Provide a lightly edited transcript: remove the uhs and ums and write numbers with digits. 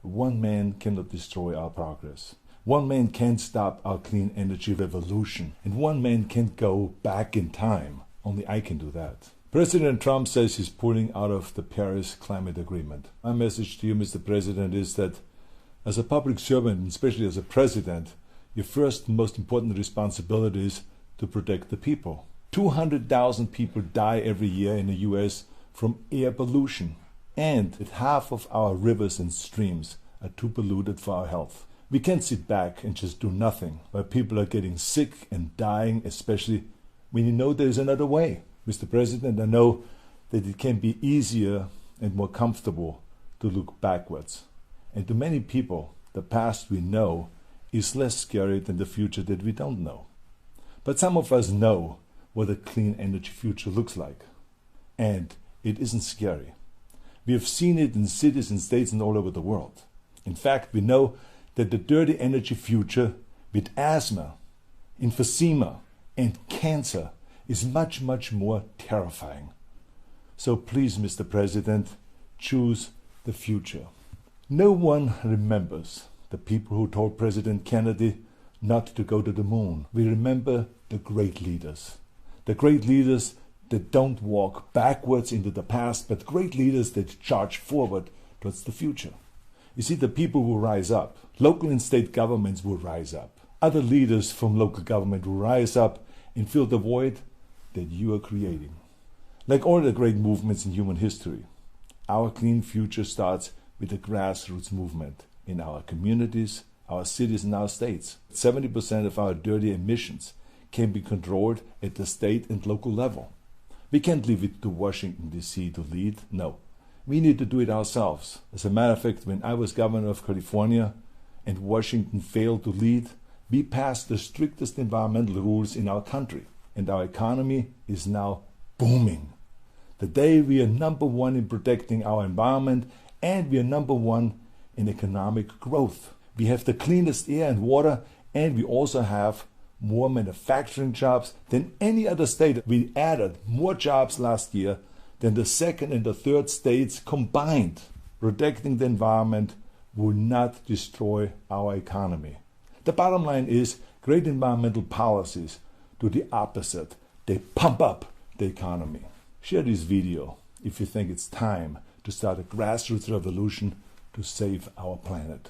One man cannot destroy our progress. One man can't stop our clean energy revolution. And one man can't go back in time. Only I can do that. President Trump says he's pulling out of the Paris Climate Agreement. My message to you, Mr. President, is that as a public servant, and especially as a president, your first and most important responsibility is to protect the people. 200,000 people die every year in the US from air pollution. And half of our rivers and streams are too polluted for our health. We can't sit back and just do nothing while people are getting sick and dying, especially when you know there's another way. Mr. President, I know that it can be easier and more comfortable to look backwards. And to many people, the past we know is less scary than the future that we don't know. But some of us know what a clean energy future looks like. And it isn't scary. We have seen it in cities and states and all over the world. In fact, we know that the dirty energy future with asthma, emphysema, and cancer is much, much more terrifying. So please, Mr. President, choose the future. No one remembers the people who told President Kennedy not to go to the moon. We remember the great leaders. The great leaders that don't walk backwards into the past, but great leaders that charge forward towards the future. You see, the people will rise up. Local and state governments will rise up. Other leaders from local government will rise up and fill the void that you are creating. Like all the great movements in human history, our clean future starts with a grassroots movement in our communities, our cities, and our states. 70% of our dirty emissions can be controlled at the state and local level. We can't leave it to Washington, D.C. to lead. No, we need to do it ourselves. As a matter of fact, when I was governor of California and Washington failed to lead, we passed the strictest environmental rules in our country, and our economy is now booming. Today we are number one in protecting our environment, and we are number one in economic growth. We have the cleanest air and water, and we also have more manufacturing jobs than any other state. We added more jobs last year than the second and the third states combined. Protecting the environment will not destroy our economy. The bottom line is great environmental policies do the opposite. They pump up the economy. Share this video if you think it's time to start a grassroots revolution to save our planet.